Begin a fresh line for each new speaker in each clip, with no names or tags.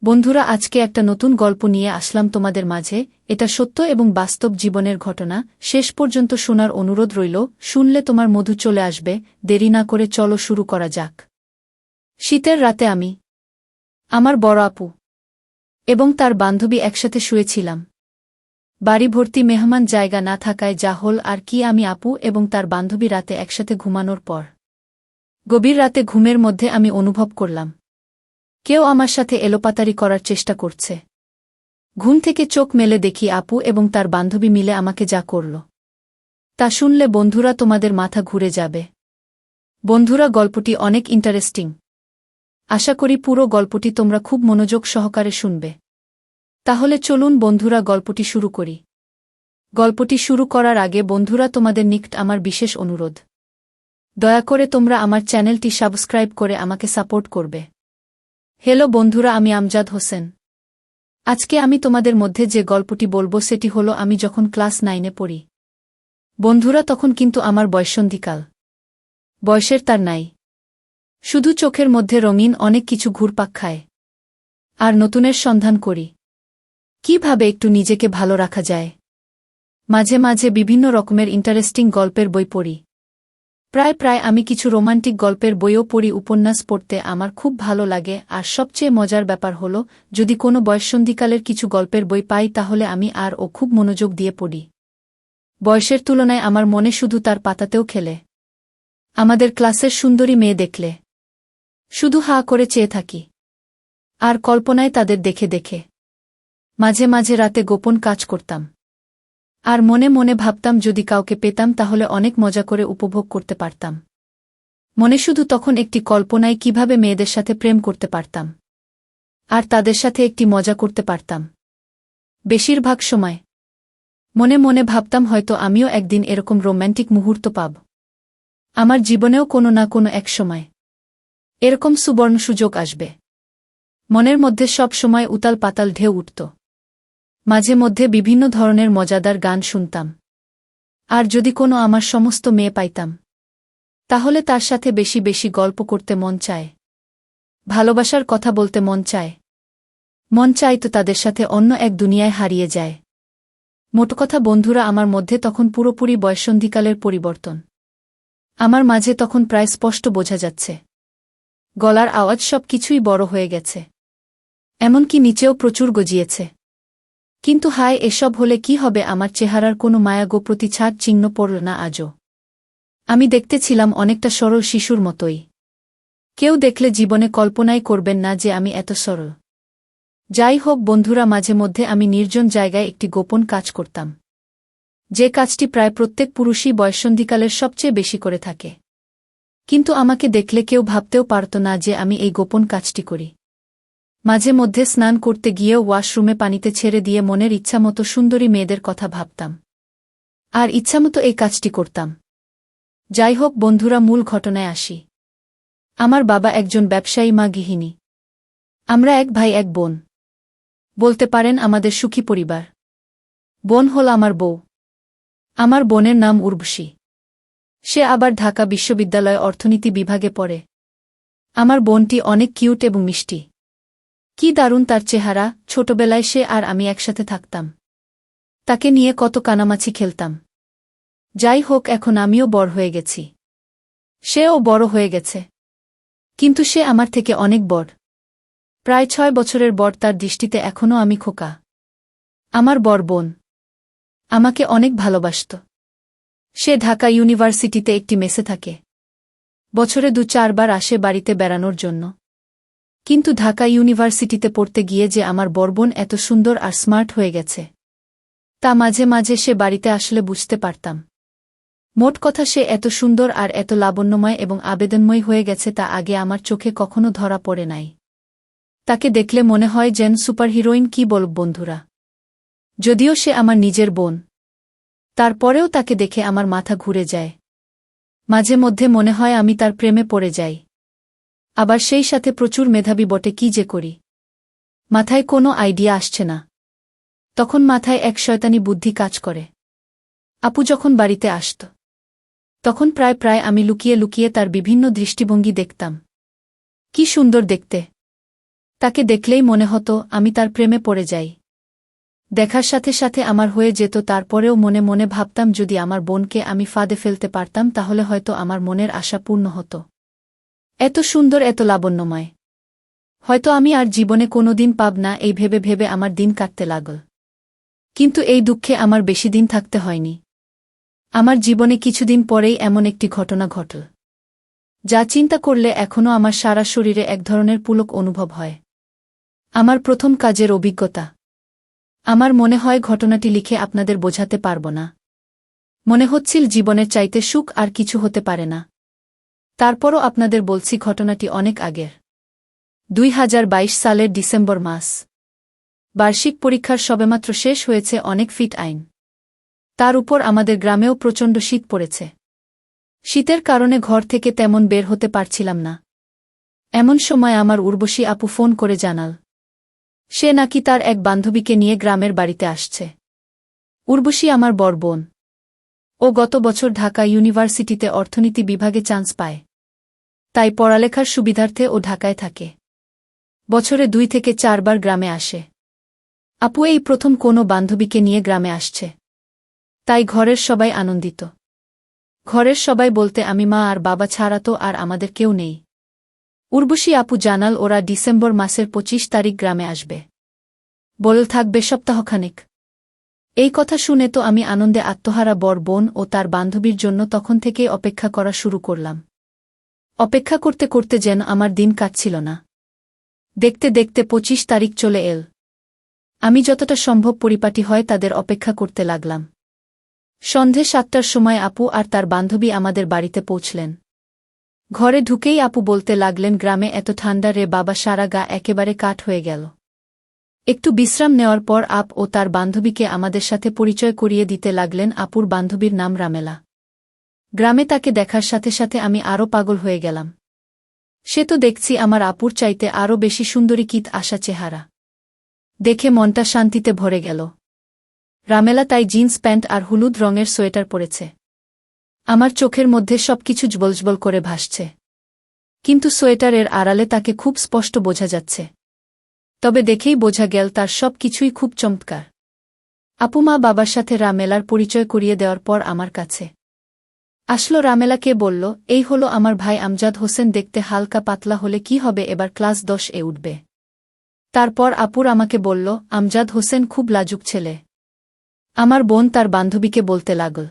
বন্ধুরা, আজকে একটা নতুন গল্প নিয়ে আসলাম তোমাদের মাঝে। এটা সত্য এবং বাস্তব জীবনের ঘটনা। শেষ পর্যন্ত শোনার অনুরোধ রইল। শুনলে তোমার মধু চলে আসবে। দেরি না করে চলো শুরু করা যাক। শীতের রাতে আমি, আমার বড় আপু এবং তার বান্ধবী একসাথে শুয়েছিলাম। বাড়ি ভর্তি মেহমান, জায়গা না থাকায় যা হল আর কি। আমি, আপু এবং তার বান্ধবী রাতে একসাথে ঘুমানোর পর গভীর রাতে ঘুমের মধ্যে আমি অনুভব করলাম কেউ আমার সাথে এলোপাতাড়ি করার চেষ্টা করছে। ঘুম থেকে চোখ মেলে দেখি আপু এবং তার বান্ধবী মিলে আমাকে যা করল তা শুনলে বন্ধুরা তোমাদের মাথা ঘুরে যাবে। বন্ধুরা, গল্পটি অনেক ইন্টারেস্টিং। আশা করি পুরো গল্পটি তোমরা খুব মনোযোগ সহকারে শুনবে। তাহলে চলুন বন্ধুরা, গল্পটি শুরু করি। গল্পটি শুরু করার আগে বন্ধুরা, তোমাদের নিকট আমার বিশেষ অনুরোধ, দয়া করে তোমরা আমার চ্যানেলটি সাবস্ক্রাইব করে আমাকে সাপোর্ট করবে। হ্যালো বন্ধুরা, আমি আমজাদ হোসেন। আজকে আমি তোমাদের মধ্যে যে গল্পটি বলবো সেটি হলো আমি যখন ক্লাস 9-এ পড়ি। বন্ধুরা, তখন কিন্তু আমার বয়ঃসন্ধিকাল। বয়সের তার নাই, শুধু চোখের মধ্যে রঙিন অনেক কিছু ঘুরপাক খায়। আর নতুনের সন্ধান করি, কিভাবে একটু নিজেকে ভালো রাখা যায়। মাঝে মাঝে বিভিন্ন রকমের ইন্টারেস্টিং গল্পের বই পড়ি। প্রায় আমি কিছু রোমান্টিক গল্পের বইও পড়ি। উপন্যাস পড়তে আমার খুব ভালো লাগে। আর সবচেয়ে মজার ব্যাপার হলো, যদি কোনো বয়ঃসন্ধিকালের কিছু গল্পের বই পাই তাহলে আমি খুব মনোযোগ দিয়ে পড়ি। বয়সের তুলনায় আমার মনে শুধু তার পাতাতেও খেলে। আমাদের ক্লাসের সুন্দরী মেয়ে দেখলে শুধু হা করে চেয়ে থাকি। আর কল্পনায় তাদের দেখে দেখে মাঝে মাঝে রাতে গোপন কাজ করতাম। আর মনে মনে ভাবতাম যদি কাউকে পেতাম তাহলে অনেক মজা করে উপভোগ করতে পারতাম। মনে শুধু তখন একটি কল্পনায় কিভাবে মেয়েদের সাথে প্রেম করতে পারতাম আর তাদের সাথে একটি মজা করতে পারতাম। বেশিরভাগ সময় মনে মনে ভাবতাম হয়তো আমিও একদিন এরকম রোম্যান্টিক মুহূর্ত পাব। আমার জীবনেও কোনো না কোনো এক সময় এরকম সুবর্ণ সুযোগ আসবে। মনের মধ্যে সব সময় উতাল পাতাল ঢেউ উঠত। মাঝে মধ্যে বিভিন্ন ধরনের মজাদার গান শুনতাম। আর যদি কোনো আমার সমস্ত মেয়ে পাইতাম তাহলে তার সাথে বেশি বেশি গল্প করতে মন চায়, ভালোবাসার কথা বলতে মন চায়। মন চাই তো তাদের সাথে অন্য এক দুনিয়ায় হারিয়ে যায়। মোটকথা বন্ধুরা, আমার মধ্যে তখন পুরোপুরি বয়ঃসন্ধিকালের পরিবর্তন। আমার মাঝে তখন প্রায় স্পষ্ট বোঝা যাচ্ছে গলার আওয়াজ, সব কিছুই বড় হয়ে গেছে। এমনকি নিচেও প্রচুর গজিয়েছে। কিন্তু হায়, এসব হলে কি হবে? আমার চেহারার কোনো মায়াগো প্রতিছাড় চিহ্ন পড়ল না আজও। আমি দেখতে ছিলাম অনেকটা সরল শিশুর মতোই। কেউ দেখলে জীবনে কল্পনাই করবেন না যে আমি এত সরল। যাই হোক বন্ধুরা, মাঝে মধ্যে আমি নির্জন জায়গায় একটি গোপন কাজ করতাম, যে কাজটি প্রায় প্রত্যেক পুরুষই বয়ঃসন্ধিকালের সবচেয়ে বেশি করে থাকে। কিন্তু আমাকে দেখলে কেউ ভাবতেও পারত না যে আমি এই গোপন কাজটি করি। মাঝে মধ্যে স্নান করতে গিয়েও ওয়াশরুমে পানিতে ছেড়ে দিয়ে মনের ইচ্ছামতো সুন্দরী মেয়েদের কথা ভাবতাম আর ইচ্ছামতো এই কাজটি করতাম। যাই হোক বন্ধুরা, মূল ঘটনায় আসি। আমার বাবা একজন ব্যবসায়ী, মা গৃহিণী। আমরা এক ভাই এক বোন। বলতে পারেন আমাদের সুখী পরিবার। বোন হল আমার বউ। আমার বোনের নাম উর্বশী। সে আবার ঢাকা বিশ্ববিদ্যালয়ে অর্থনীতি বিভাগে পড়ে। আমার বোনটি অনেক কিউট এবং মিষ্টি। কি দারুণ তার চেহারা! ছোটবেলায় সে আর আমি একসাথে থাকতাম। তাকে নিয়ে কত কানামাছি খেলতাম। যাই হোক, এখন আমিও বড় হয়ে গেছি, সেও বড় হয়ে গেছে। কিন্তু সে আমার থেকে অনেক বড়, প্রায় 6 বছরের বড়। তার দৃষ্টিতে এখনও আমি খোকা। আমার বড় বোন আমাকে অনেক ভালোবাসত। সে ঢাকা ইউনিভার্সিটিতে একটি মেসে থাকে। বছরে 2-4 বার আসে বাড়িতে বেড়ানোর জন্য। কিন্তু ঢাকা ইউনিভার্সিটিতে পড়তে গিয়ে যে আমার বড় বোন এত সুন্দর আর স্মার্ট হয়ে গেছে তা মাঝে মাঝে সে বাড়িতে আসলে বুঝতে পারতাম। মোট কথা, সে এত সুন্দর আর এত লাবণ্যময় এবং আবেদনময় হয়ে গেছে তা আগে আমার চোখে কখনো ধরা পড়ে নাই। তাকে দেখলে মনে হয় যেন সুপারহিরোইন। কি বলব বন্ধুরা, যদিও সে আমার নিজের বোন, তারপরেও তাকে দেখে আমার মাথা ঘুরে যায়। মাঝে মধ্যে মনে হয় আমি তার প্রেমে পড়ে যাই। আবার সেই সাথে প্রচুর মেধাবী বটে। কি যে করি, মাথায় কোনো আইডিয়া আসছে না। তখন মাথায় এক শয়তানি বুদ্ধি কাজ করে। আপু যখন বাড়িতে আসত তখন প্রায় আমি লুকিয়ে লুকিয়ে তার বিভিন্ন দৃষ্টিভঙ্গি দেখতাম। কি সুন্দর দেখতে! তাকে দেখলেই মনে হতো আমি তার প্রেমে পড়ে যাই। দেখার সাথে সাথে আমার হয়ে যেত, তারপরেও মনে মনে ভাবতাম যদি আমার বোনকে আমি ফাঁদে ফেলতে পারতাম তাহলে হয়তো আমার মনের আশা পূর্ণ হতো। এত সুন্দর, এত লাবণ্যময়, হয়তো আমি আর জীবনে কোনোদিন পাব না, এই ভেবে ভেবে আমার দিন কাটতে লাগল। কিন্তু এই দুঃখে আমার বেশি দিন থাকতে হয়নি। আমার জীবনে কিছুদিন পরেই এমন একটি ঘটনা ঘটল, যা চিন্তা করলে এখনও আমার সারা শরীরে এক ধরনের পুলক অনুভব হয়। আমার প্রথম কাজের অভিজ্ঞতা। আমার মনে হয় ঘটনাটি লিখে আপনাদের বোঝাতে পারব না। মনে হচ্ছিল জীবনের চাইতে সুখ আর কিছু হতে পারে না। তারপরও আপনাদের বলছি ঘটনাটি অনেক আগের। 2022 সালের ডিসেম্বর মাস। বার্ষিক পরীক্ষার সবেমাত্র শেষ হয়েছে, অনেক ফিট আইন। তার উপর আমাদের গ্রামেও প্রচণ্ড শীত পড়েছে। শীতের কারণে ঘর থেকে তেমন বের হতে পারছিলাম না। এমন সময় আমার উর্বশী আপু ফোন করে জানাল সে নাকি তার এক বান্ধবীকে নিয়ে গ্রামের বাড়িতে আসছে। উর্বশী আমার বড় বোন। ও গত বছর ঢাকা ইউনিভার্সিটিতে অর্থনীতি বিভাগে চান্স পায়, তাই পড়ালেখার সুবিধার্থে ও ঢাকায় থাকে। বছরে 2 থেকে 4 বার গ্রামে আসে। আপু এই প্রথম কোনো বান্ধবীকে নিয়ে গ্রামে আসছে, তাই ঘরের সবাই আনন্দিত। ঘরের সবাই বলতে আমি মা আর বাবা ছাড়া তো আর আমাদের কেউ নেই। উর্বশী আপু জানাল ওরা ডিসেম্বর মাসের 25 তারিখ গ্রামে আসবে, বল থাকবে সপ্তাহখানেক। এই কথা শুনে তো আমি আনন্দে আত্মহারা বড় বোন ও তার বান্ধবীর জন্য তখন থেকেই অপেক্ষা করা শুরু করলাম। অপেক্ষা করতে করতে যেন আমার দিন কাটছিল না। দেখতে দেখতে 25 তারিখ চলে এল। আমি যতটা সম্ভব পরিপাটি হয় তাদের অপেক্ষা করতে লাগলাম। সন্ধে 7টার সময় আপু আর তার বান্ধবী আমাদের বাড়িতে পৌঁছলেন। ঘরে ঢুকেই আপু বলতে লাগলেন, গ্রামে এত ঠান্ডা রে বাবা, সারা গা একেবারে কাঠ হয়ে গেল। একটু বিশ্রাম নেওয়ার পর আপ ও তার বান্ধবীকে আমাদের সাথে পরিচয় করিয়ে দিতে লাগলেন। আপুর বান্ধবীর নাম রামেলা। গ্রামে তাকে দেখার সাথে সাথে আমি আরও পাগল হয়ে গেলাম। সে তো দেখছি আমার আপুর চাইতে আরও বেশি সুন্দরী, কিত আশা চেহারা। দেখে মনটা শান্তিতে ভরে গেল। রামেলা তাই জিন্স প্যান্ট আর হলুদ রঙের সোয়েটার পরেছে। আমার চোখের মধ্যে সবকিছু জ্বলজ্বল করে ভাসছে, কিন্তু সোয়েটারের আড়ালে তাকে খুব স্পষ্ট বোঝা যাচ্ছে। তবে দেখেই বোঝা গেল তার সব কিছুই খুব চমৎকার। আপু মা বাবার সাথে রামেলার পরিচয় করিয়ে দেওয়ার পর আমার কাছে আসলো। রামেলাকে বলল, এই হলো আমার ভাই আমজাদ হোসেন, দেখতে হালকা পাতলা হলে কি হবে, এবার ক্লাস 10 এ উঠবে। তারপর আপুর আমাকে বলল, আমজাদ হোসেন খুব লাজুক ছেলে। আমার বোন তার বান্ধবীকে বলতে লাগল,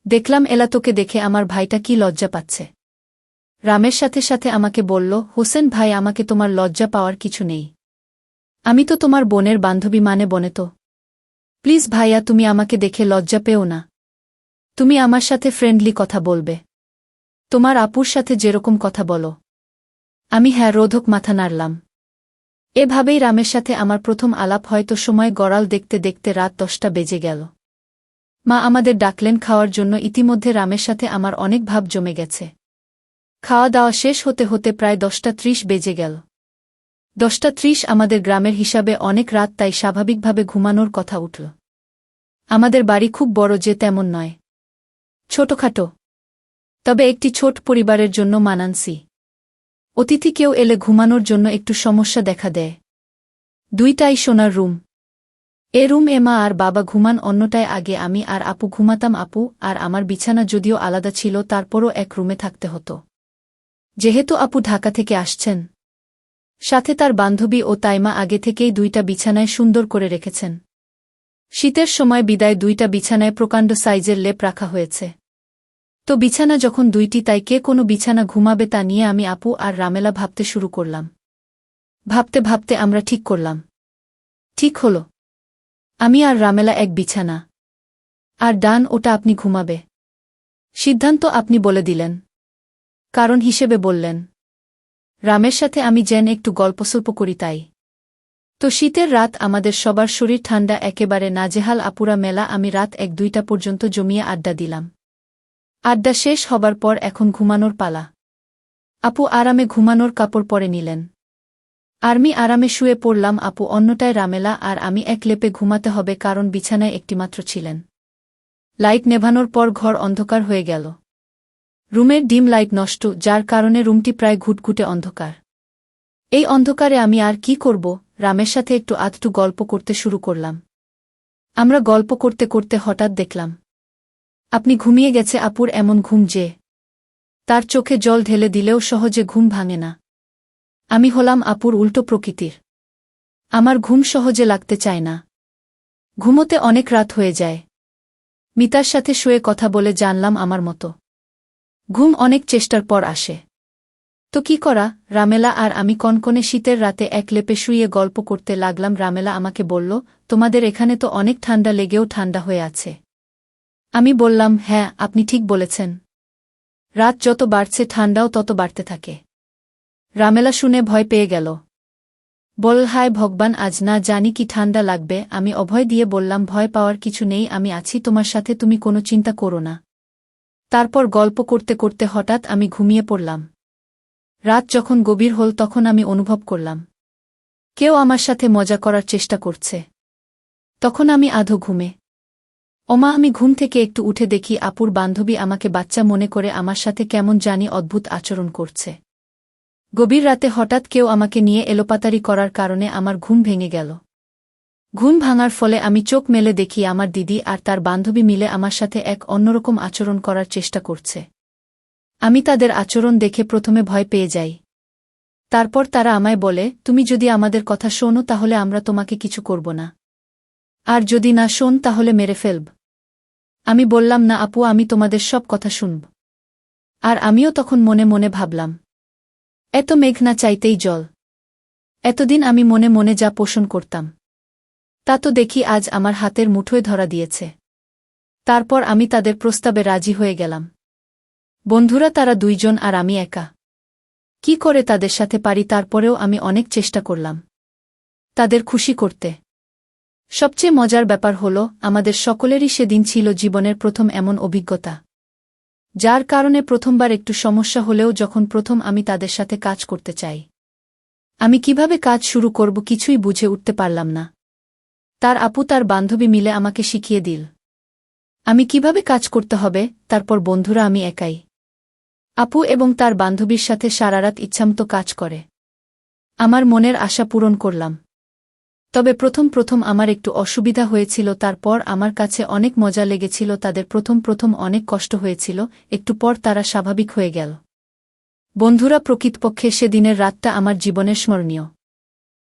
দেখলাম এলা তোকে দেখে আমার ভাইটা কি লজ্জা পাচ্ছে। রামের সাথে সাথে আমাকে বলল, হোসেন ভাই, আমাকে তোমার লজ্জা পাওয়ার কিছু নেই। আমি তো তোমার বোনের বান্ধবী, মানে বনে তো। প্লিজ ভাইয়া, তুমি আমাকে দেখে লজ্জা পেও না। তুমি আমার সাথে ফ্রেন্ডলি কথা বলবে, তোমার আপুর সাথে যেরকম কথা বলো। আমি হ্যাঁ রোধক মাথা নাড়লাম। এভাবেই রামের সাথে আমার প্রথম আলাপ। হয়তো সময় গড়াল দেখতে দেখতে রাত 10টা বেজে গেল। মা আমাদের ডাকলেন খাওয়ার জন্য। ইতিমধ্যে রামের সাথে আমার অনেক ভাব জমে গেছে। খাওয়া দাওয়া শেষ হতে হতে প্রায় 10টা 30 বেজে গেল। 10টা 30 আমাদের গ্রামের হিসাবে অনেক রাত, তাই স্বাভাবিকভাবে ঘুমানোর কথা উঠল। আমাদের বাড়ি খুব বড় যে তেমন নয়, ছোটখাটো, তবে একটি ছোট পরিবারের জন্য মানানসি। অতিথি কেউ এলে ঘুমানোর জন্য একটু সমস্যা দেখা দেয়। 2টাই সোনার রুম। এ রুম এ মা আর বাবা ঘুমান, অন্যটায় আগে আমি আর আপু ঘুমাতাম। আপু আর আমার বিছানা যদিও আলাদা ছিল, তারপরও এক রুমে থাকতে হতো, যেহেতু আপু ঢাকা থেকে আসছেন। সাথে তার বান্ধবী ও তাইমা আগে থেকেই 2টা বিছানায় সুন্দর করে রেখেছেন। শীতের সময় বিদায় 2টা বিছানায় প্রকাণ্ড সাইজের লেপ রাখা হয়েছে। তো বিছানা যখন 2টি, তাই কে কোনো বিছানা ঘুমাবে তা নিয়ে আমি, আপু আর রামেলা ভাবতে শুরু করলাম। ভাবতে ভাবতে আমরা ঠিক করলাম, ঠিক হলো, আমি আর রামেলা এক বিছানা, আর ডান ওটা আপনি ঘুমাবে। সিদ্ধান্ত আপনি বলে দিলেন, কারণ হিসেবে বললেন। রামের সাথে আমি যেন একটু গল্পসল্প করি তাই। তো শীতের রাত, আমাদের সবার শরীর ঠান্ডা, একেবারে নাজেহাল। আপুরা মেলা আমি রাত 1-2টা পর্যন্ত জমিয়ে আড্ডা দিলাম। আড্ডা শেষ হবার পর এখন ঘুমানোর পালা। আপু আরামে ঘুমানোর কাপড় পরে নিলেন। আমি আরামে শুয়ে পড়লাম। আপু অন্যটায়, রামেলা আর আমি এক লেপে ঘুমাতে হবে, কারণ বিছানায় একটিমাত্র ছিলেন। লাইট নেভানোর পর ঘর অন্ধকার হয়ে গেল। রুমের ডিম লাইট নষ্ট, যার কারণে রুমটি প্রায় ঘুটঘুটে অন্ধকার। এই অন্ধকারে আমি আর কি করব, রামের সাথে একটু আধটু গল্প করতে শুরু করলাম। আমরা গল্প করতে করতে হঠাৎ দেখলাম আপনি ঘুমিয়ে গেছে। আপুর এমন ঘুম যে তার চোখে জল ঢেলে দিলেও সহজে ঘুম ভাঙে না। আমি হলাম আপুর উল্টো প্রকৃতির। আমার ঘুম সহজে লাগতে চায় না। ঘুমোতে অনেক রাত হয়ে যায়। মিতার সাথে শুয়ে কথা বলে জানলাম আমার মতো ঘুম অনেক চেষ্টার পর আসে। তো কি করা, রামেলা আর আমি কনকনে শীতের রাতে এক লেপে শুয়ে গল্প করতে লাগলাম। রামেলা আমাকে বলল, তোমাদের এখানে তো অনেক ঠান্ডা লেগেও ঠান্ডা হয়ে আছে। আমি বললাম, হ্যাঁ আপনি ঠিক বলেছেন, রাত যত বাড়ছে ঠান্ডাও তত বাড়তে থাকে। রামেলা শুনে ভয় পেয়ে গেল। বল, হায় ভগবান, আজ না জানি কি ঠান্ডা লাগবে। আমি অভয় দিয়ে বললাম, ভয় পাওয়ার কিছু নেই, আমি আছি তোমার সাথে, তুমি কোনো চিন্তা করো না। তারপর গল্প করতে করতে হঠাৎ আমি ঘুমিয়ে পড়লাম। রাত যখন গভীর হল তখন আমি অনুভব করলাম কেউ আমার সাথে মজা করার চেষ্টা করছে। তখন আমি আধো ঘুমে। ওমা, আমি ঘুম থেকে একটু উঠে দেখি আপুর বান্ধবী আমাকে বাচ্চা মনে করে আমার সাথে কেমন জানি অদ্ভুত আচরণ করছে। গভীর রাতে হঠাৎ কেউ আমাকে নিয়ে এলোপাতারি করার কারণে আমার ঘুম ভেঙে গেল। ঘুম ভাঙার ফলে আমি চোখ মেলে দেখি আমার দিদি আর তার বান্ধবী মিলে আমার সাথে এক অন্যরকম আচরণ করার চেষ্টা করছে। আমি তাদের আচরণ দেখে প্রথমে ভয় পেয়ে যাই। তারপর তারা আমায় বলে, তুমি যদি আমাদের কথা শোনো তাহলে আমরা তোমাকে কিছু করব না, আর যদি না শোন তাহলে মেরে ফেলব। আমি বললাম, না আপু, আমি তোমাদের সব কথা শুনব। আর আমিও তখন মনে মনে ভাবলাম, এত মেঘ না চাইতেই জল। এতদিন আমি মনে মনে যা পোষণ করতাম তা তো দেখি আজ আমার হাতের মুঠোয় ধরা দিয়েছে। তারপর আমি তাদের প্রস্তাবে রাজি হয়ে গেলাম। বন্ধুরা তারা দুইজন আর আমি একা। কি করে তাদের সাথে পারি, তারপরেও আমি অনেক চেষ্টা করলাম তাদের খুশি করতে। সবচেয়ে মজার ব্যাপার হল, আমাদের সকলেরই সেদিন ছিল জীবনের প্রথম এমন অভিজ্ঞতা, যার কারণে প্রথমবার একটু সমস্যা হলেও যখন প্রথম আমি তাদের সাথে কাজ করতে চাই, আমি কিভাবে কাজ শুরু করব কিছুই বুঝে উঠতে পারলাম না। তার আপু তার বান্ধবী মিলে আমাকে শিখিয়ে দিল আমি কিভাবে কাজ করতে হবে। তারপর বন্ধুরা আমি একাই, আপু এবং তার বান্ধবীর সাথে সারারাত ইচ্ছামতো কাজ করে আমার মনের আশা পূরণ করলাম। তবে প্রথম আমার একটু অসুবিধা হয়েছিল, তারপর আমার কাছে অনেক মজা লেগেছিল। তাদের প্রথম অনেক কষ্ট হয়েছিল, একটু পর তারা স্বাভাবিক হয়ে গেল। বন্ধুরা, প্রকৃতপক্ষে সেদিনের রাতটা আমার জীবনের স্মরণীয়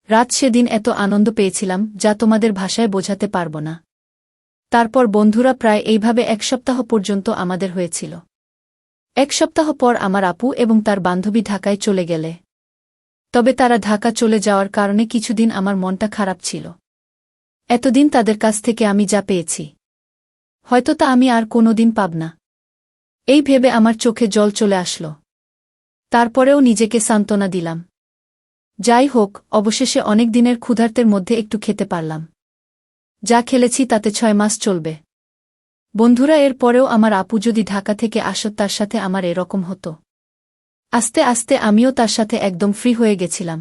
রাত। সেদিন এত আনন্দ পেয়েছিলাম যা তোমাদের ভাষায় বোঝাতে পারব না। তারপর বন্ধুরা প্রায় এইভাবে এক সপ্তাহ পর্যন্ত আমাদের হয়েছিল। এক সপ্তাহ পর আমার আপু এবং তার বান্ধবী ঢাকায় চলে গেলে। তবে তারা ঢাকা চলে যাওয়ার কারণে কিছুদিন আমার মনটা খারাপ ছিল। এতদিন তাদের কাছ থেকে আমি যা পেয়েছি হয়তো তা আমি আর কোনোদিন পাব না, এই ভেবে আমার চোখে জল চলে আসলো। তারপরেও নিজেকে সান্ত্বনা দিলাম। যাই হোক, অবশেষে অনেক দিনের ক্ষুধার্তের মধ্যে একটু খেতে পারলাম। যা খেলেছি তাতে 6 মাস চলবে। বন্ধুরা, এর পরেও আমার আপু যদি ঢাকা থেকে আসত তার সাথে আমার এরকম হতো। আস্তে আস্তে আমিও তার সাথে একদম ফ্রি হয়ে গেছিলাম।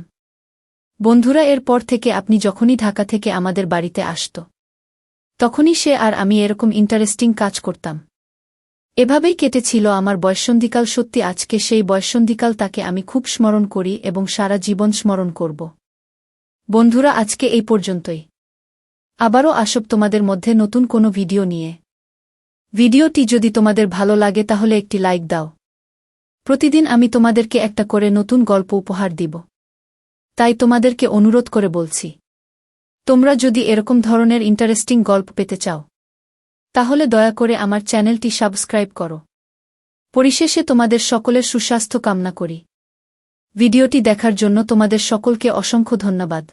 বন্ধুরা, এর পর থেকে আপনি যখনই ঢাকা থেকে আমাদের বাড়িতে আসত তখনই সে আর আমি এরকম ইন্টারেস্টিং কাজ করতাম। এভাবেই কেটেছিল আমার বয়ঃসন্ধিকাল। সত্যি আজকে সেই বয়ঃসন্ধিকাল, তাকে আমি খুব স্মরণ করি এবং সারা জীবন স্মরণ করব। বন্ধুরা, আজকে এই পর্যন্তই। আবারও আসব তোমাদের মধ্যে নতুন কোনো ভিডিও নিয়ে। ভিডিওটি যদি তোমাদের ভালো লাগে তাহলে একটি লাইক দাও। প্রতিদিন আমি তোমাদেরকে একটা করে নতুন গল্প উপহার দিব, তাই তোমাদেরকে অনুরোধ করে বলছি, তোমরা যদি এরকম ধরনের ইন্টারেস্টিং গল্প পেতে চাও তাহলে দয়া করে আমার চ্যানেলটি সাবস্ক্রাইব করো। পরিশেষে তোমাদের সকলের সুস্বাস্থ্য কামনা করি। ভিডিওটি দেখার জন্য তোমাদের সকলকে অসংখ্য ধন্যবাদ।